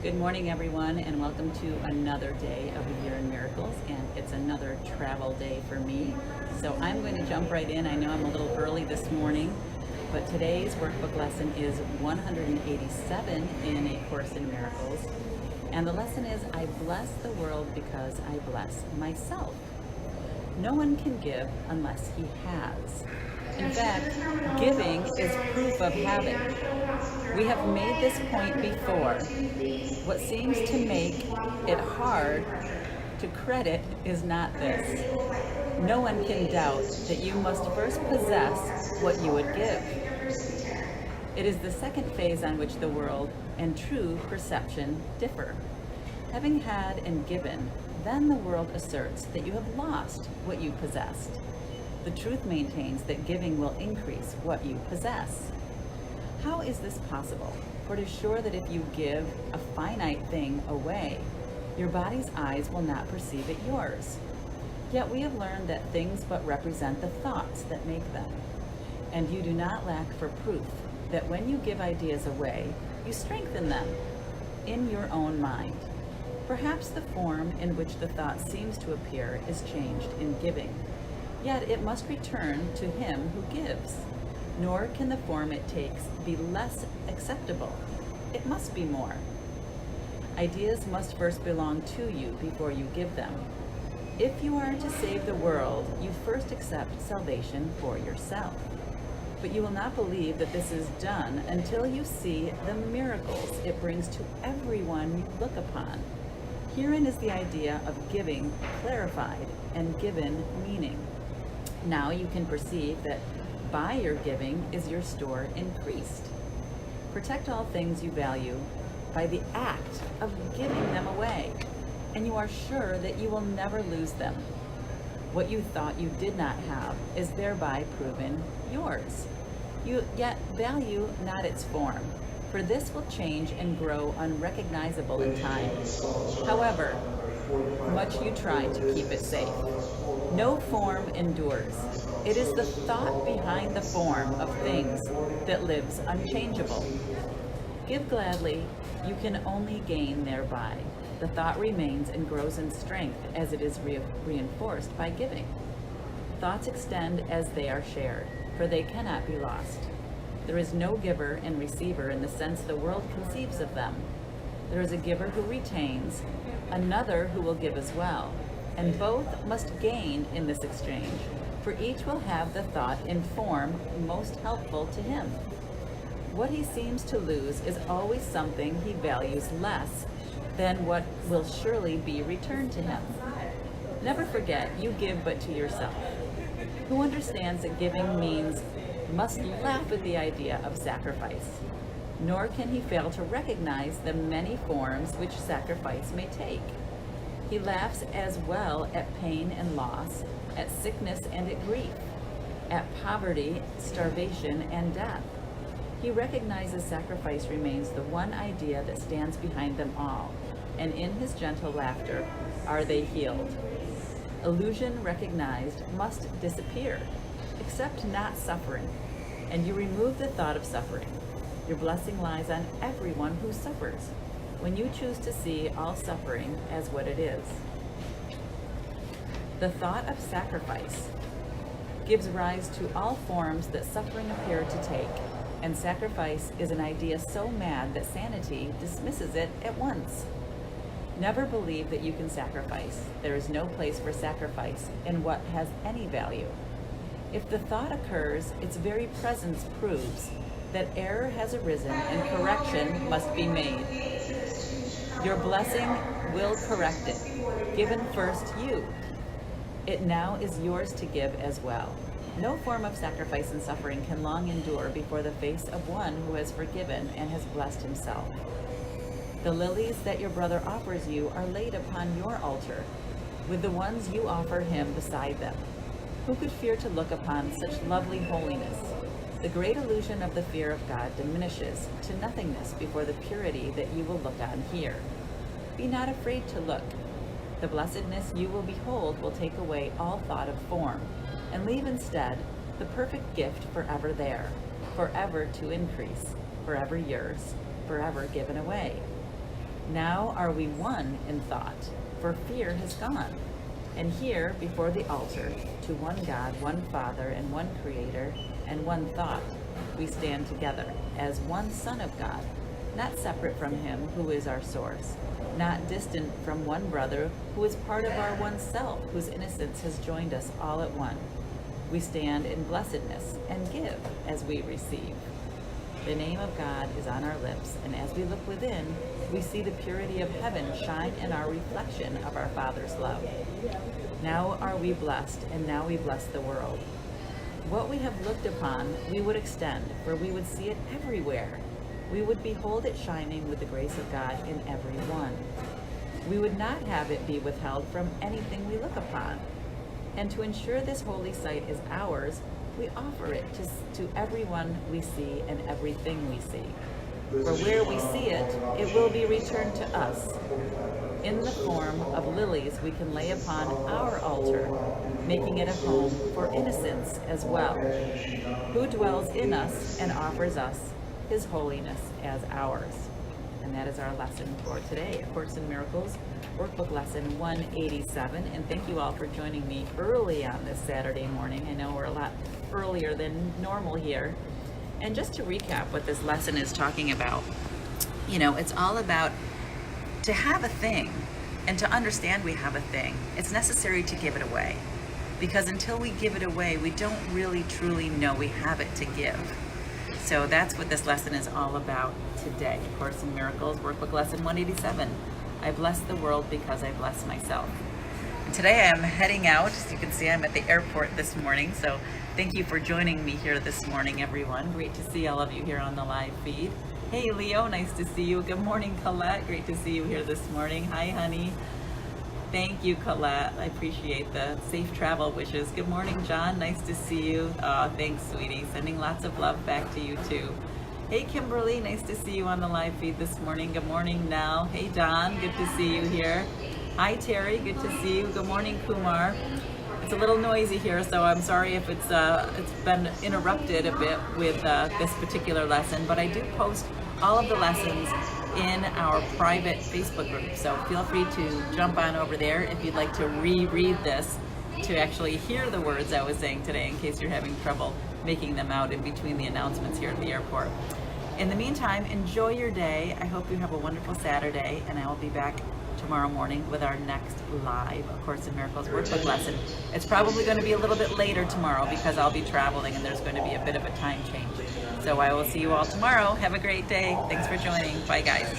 Good morning, everyone, and welcome to another day of A Year in Miracles, and it's another travel day for me. So I'm going to jump right in. I know I'm a little early this morning, but today's workbook lesson is 187 in A Course in Miracles, and the lesson is, I bless the world because I bless myself. No one can give unless he has. In fact, giving is proof of having. We have made this point before. What seems to make it hard to credit is not this. No one can doubt that you must first possess what you would give. It is the second phase on which the world and true perception differ. Having had and given, then the world asserts that you have lost what you possessed. The truth maintains that giving will increase what you possess. How is this possible? For it is sure that if you give a finite thing away, your body's eyes will not perceive it yours. Yet we have learned that things but represent the thoughts that make them. And you do not lack for proof that when you give ideas away, you strengthen them in your own mind. Perhaps the form in which the thought seems to appear is changed in giving, yet it must return to him who gives. Nor can the form it takes be less acceptable. It must be more. Ideas must first belong to you before you give them. If you are to save the world, you first accept salvation for yourself. But you will not believe that this is done until you see the miracles it brings to everyone you look upon. Herein is the idea of giving clarified and given meaning. Now you can perceive that by your giving is your store increased. Protect all things you value by the act of giving them away, and you are sure that you will never lose them. What you thought you did not have is thereby proven yours. You yet value not its form, for this will change and grow unrecognizable in time. However much you try to keep it safe, no form endures. It is the thought behind the form of things that lives unchangeable. Give gladly, you can only gain thereby. The thought remains and grows in strength as it is reinforced by giving. Thoughts extend as they are shared, for they cannot be lost. There is no giver and receiver in the sense the world conceives of them. There is a giver who retains, another who will give as well, and both must gain in this exchange, for each will have the thought in form most helpful to him. What he seems to lose is always something he values less than what will surely be returned to him. Never forget, you give but to yourself. Who understands that giving means must laugh at the idea of sacrifice, nor can he fail to recognize the many forms which sacrifice may take. He laughs as well at pain and loss, at sickness and at grief, at poverty, starvation, and death. He recognizes sacrifice remains the one idea that stands behind them all, and in his gentle laughter are they healed. Illusion recognized must disappear. Accept not suffering, and you remove the thought of suffering. Your blessing lies on everyone who suffers, when you choose to see all suffering as what it is. The thought of sacrifice gives rise to all forms that suffering appear to take, and sacrifice is an idea so mad that sanity dismisses it at once. Never believe that you can sacrifice. There is no place for sacrifice in what has any value. If the thought occurs, its very presence proves that error has arisen and correction must be made. Your blessing will correct it, given first you. It now is yours to give as well. No form of sacrifice and suffering can long endure before the face of one who has forgiven and has blessed himself. The lilies that your brother offers you are laid upon your altar, with the ones you offer him beside them. Who could fear to look upon such lovely holiness? The great illusion of the fear of God diminishes to nothingness before the purity that you will look on here. Be not afraid to look. The blessedness you will behold will take away all thought of form, and leave instead the perfect gift forever there, forever to increase, forever yours, forever given away. Now are we one in thought, for fear has gone. And here, before the altar, to one God, one Father, and one Creator, and one thought, we stand together as one Son of God, not separate from Him who is our source, not distant from one brother who is part of our one self, whose innocence has joined us all at one. We stand in blessedness and give as we receive. The name of God is on our lips, and as we look within, we see the purity of heaven shine in our reflection of our Father's love. Now are we blessed, and now we bless the world. What we have looked upon, we would extend, for we would see it everywhere. We would behold it shining with the grace of God in every one. We would not have it be withheld from anything we look upon. And to ensure this holy sight is ours, we offer it to everyone we see and everything we see. For where we see it, it will be returned to us. In the form of lilies we can lay upon our altar, making it a home for innocence as well, who dwells in us and offers us His holiness as ours. And that is our lesson for today, A Course in Miracles, Workbook Lesson 187. And thank you all for joining me early on this Saturday morning. I know we're a lot earlier than normal here. And just to recap what this lesson is talking about, it's all about to have a thing and to understand we have a thing. It's necessary to give it away, because until we give it away, we don't really truly know we have it to give. So that's what this lesson is all about today. A Course in Miracles, Workbook Lesson 187. I bless the world because I bless myself. And today I am heading out. As you can see, I'm at the airport this morning. So thank you for joining me here this morning, everyone. Great to see all of you here on the live feed. Hey, Leo, nice to see you. Good morning, Colette. Great to see you here this morning. Hi, honey. Thank you, Colette. I appreciate the safe travel wishes. Good morning, John. Nice to see you. Thanks, sweetie. Sending lots of love back to you, too. Hey, Kimberly. Nice to see you on the live feed this morning. Good morning, Nell. Hey, Don. Good to see you here. Hi, Terry. Good to see you. Good morning, Kumar. It's a little noisy here, so I'm sorry if it's been interrupted a bit with this particular lesson, but I do post all of the lessons in our private Facebook group, so feel free to jump on over there if you'd like to reread this to actually hear the words I was saying today, in case you're having trouble making them out in between the announcements here at the airport. In the meantime, enjoy your day. I hope you have a wonderful Saturday, and I will be back tomorrow morning with our next live A Course in Miracles workbook lesson. It's probably going to be a little bit later tomorrow because I'll be traveling and there's going to be a bit of a time change. So I will see you all tomorrow. Have a great day. Thanks for joining. Bye, guys.